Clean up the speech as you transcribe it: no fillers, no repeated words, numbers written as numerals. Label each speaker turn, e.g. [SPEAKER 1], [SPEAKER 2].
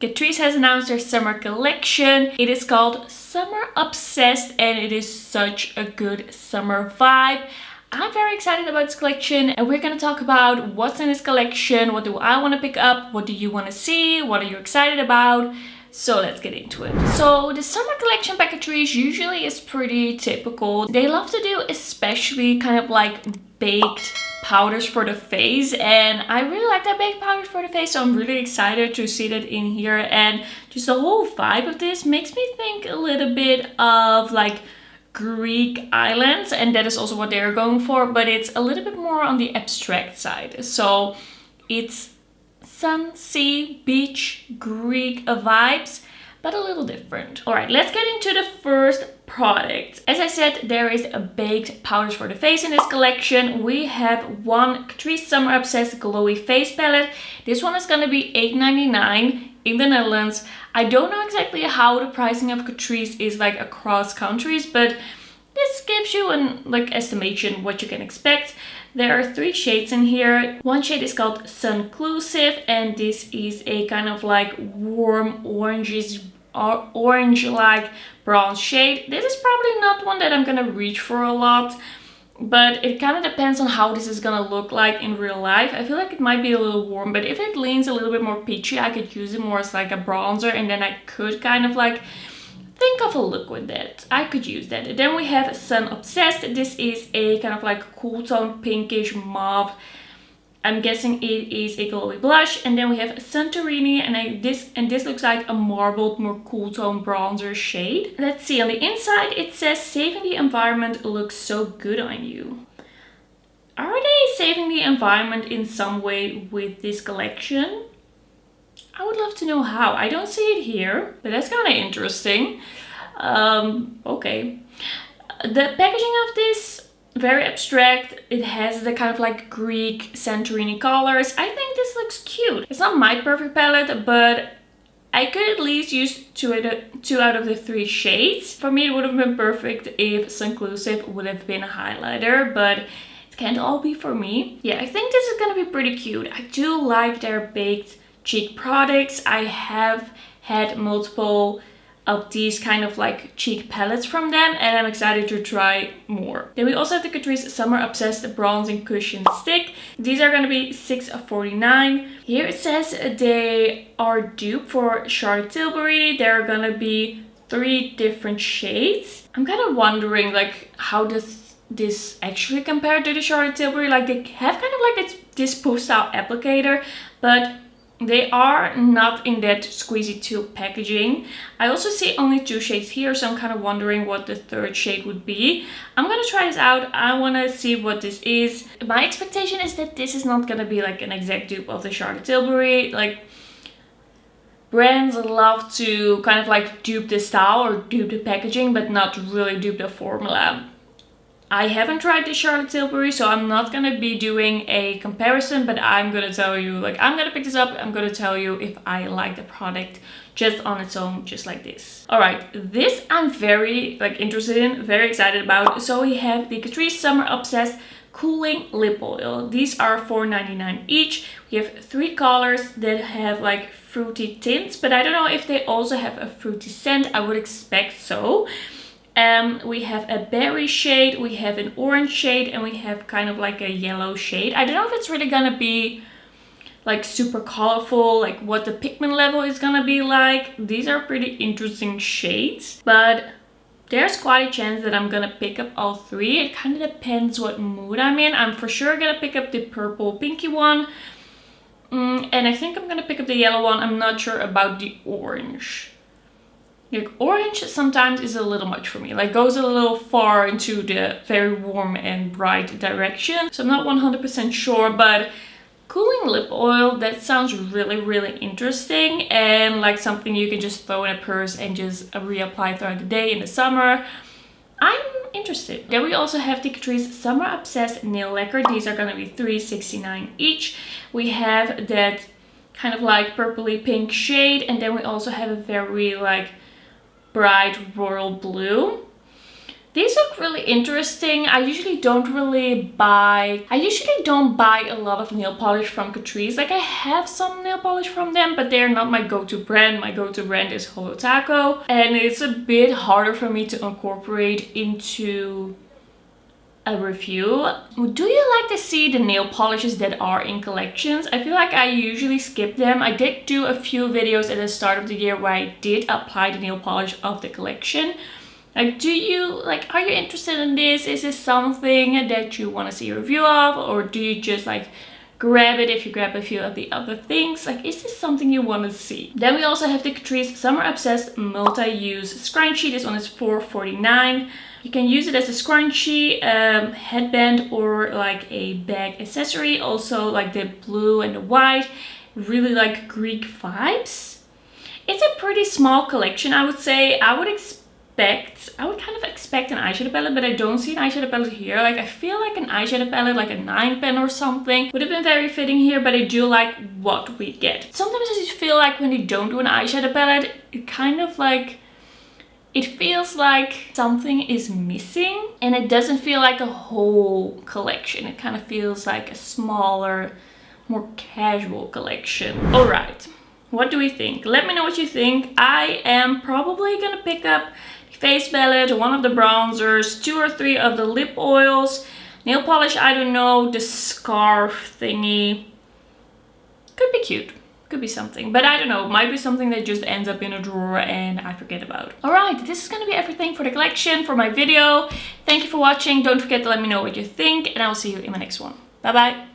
[SPEAKER 1] Catrice has announced their summer collection. It is called Summer Obsessed and it is such a good summer vibe. I'm very excited about this collection and we're going to talk about what's in this collection, what do I want to pick up, what do you want to see, what are you excited about. So let's get into it. So the summer collection by Catrice usually is pretty typical. They love to do especially kind of like baked powders for the face, and I really like that baked powders for the face, so I'm really excited to see that in here. And just the whole vibe of this makes me think a little bit of like Greek islands, and that is also what they're going for, but it's a little bit more on the abstract side. So it's sun, sea, beach, Greek vibes, but a little different. All right, let's get into the first product. As I said, there is a baked powders for the face in this collection. We have one Catrice Summer Obsessed Glowy Face Palette. This one is going to be $8.99 in the Netherlands. I don't know exactly how the pricing of Catrice is like across countries, but this gives you an like estimation what you can expect. There are 3 shades in here. One shade is called Sunclusive, and this is a kind of like warm orange-like bronze shade. This is probably not one that I'm gonna reach for a lot, but it kind of depends on how this is gonna look like in real life. I feel like it might be a little warm, but if it leans a little bit more peachy, I could use it more as like a bronzer, and then I could kind of like think of a look with that. I could use that. Then we have Sun Obsessed. This is a kind of like cool tone pinkish mauve. I'm guessing it is a glowy blush. And then we have Santorini, and this looks like a marbled, more cool tone bronzer shade. Let's see, on the inside it says saving the environment looks so good on you. Are they saving the environment in some way with this collection? I would love to know how. I don't see it here, but that's kind of interesting. Okay. The packaging of this, very abstract. It has the kind of like Greek Santorini colors. I think this looks cute. It's not my perfect palette, but I could at least use two out of the 3 shades. For me, it would have been perfect if Sunclusive would have been a highlighter, but it can't all be for me. Yeah, I think this is gonna be pretty cute. I do like their baked cheek products. I have had multiple of these kind of like cheek palettes from them, and I'm excited to try more. Then we also have the Catrice Summer Obsessed Bronzing Cushion Stick. These are going to be $6.49. Here it says they are dupe for Charlotte Tilbury. There are going to be 3 different shades. I'm kind of wondering like how does this actually compare to the Charlotte Tilbury? Like they have kind of like this poof style applicator, but they are not in that squeezy tube packaging. I also see only 2 shades here, so I'm kind of wondering what the 3rd shade would be. I'm gonna try this out. I want to see what this is. My expectation is that this is not gonna be like an exact dupe of the Charlotte Tilbury. Like, brands love to kind of like dupe the style or dupe the packaging, but not really dupe the formula. I haven't tried the Charlotte Tilbury, so I'm not going to be doing a comparison, but I'm going to tell you, like, I'm going to pick this up. I'm going to tell you if I like the product just on its own, just like this. All right, this I'm very like interested in, very excited about. So we have the Catrice Summer Obsessed Cooling Lip Oil. These are $4.99 each. We have 3 colors that have like fruity tints, but I don't know if they also have a fruity scent. I would expect so. We have a berry shade, we have an orange shade, and we have kind of like a yellow shade. I don't know if it's really gonna be like super colorful, like what the pigment level is gonna be like. These are pretty interesting shades, but there's quite a chance that I'm gonna pick up all 3. It kind of depends what mood I'm in. I'm for sure gonna pick up the purple pinky one, and I think I'm gonna pick up the yellow one. I'm not sure about the orange. Like, orange sometimes is a little much for me, like goes a little far into the very warm and bright direction. So I'm not 100% sure, but cooling lip oil, that sounds really, really interesting and like something you can just throw in a purse and just reapply throughout the day in the summer. I'm interested. Then we also have the Catrice Summer Obsessed Nail Lacquer. These are going to be $3.69 each. We have that kind of like purpley pink shade, and then we also have a very like bright royal blue. These look really interesting. I usually don't buy a lot of nail polish from Catrice. Like I have some nail polish from them, but they're not my go-to brand. My go-to brand is Holo Taco, and it's a bit harder for me to incorporate into a review. Do you like to see the nail polishes that are in collections? I feel like I usually skip them. I did do a few videos at the start of the year where I did apply the nail polish of the collection. Like, are you interested in this? Is this something that you want to see a review of, or do you just like grab it if you grab a few of the other things? Like, is this something you want to see? Then we also have the Catrice Summer Obsessed Multi-Use Scrunchie. This one is $4.49. You can use it as a scrunchie, headband, or like a bag accessory. Also like the blue and the white, really like Greek vibes. It's a pretty small collection, I would say. I would kind of expect an eyeshadow palette, but I don't see an eyeshadow palette here. Like I feel like an eyeshadow palette, like a 9 pen or something, would have been very fitting here, but I do like what we get. Sometimes I just feel like when they don't do an eyeshadow palette, it feels like something is missing, and it doesn't feel like a whole collection. It kind of feels like a smaller, more casual collection. All right, what do we think? Let me know what you think. I am probably gonna pick up face palette, one of the bronzers, 2 or 3 of the lip oils, nail polish, I don't know, the scarf thingy. Could be cute, could be something, but I don't know, might be something that just ends up in a drawer and I forget about. Alright, this is gonna be everything for the collection, for my video. Thank you for watching. Don't forget to let me know what you think, and I will see you in my next one. Bye bye.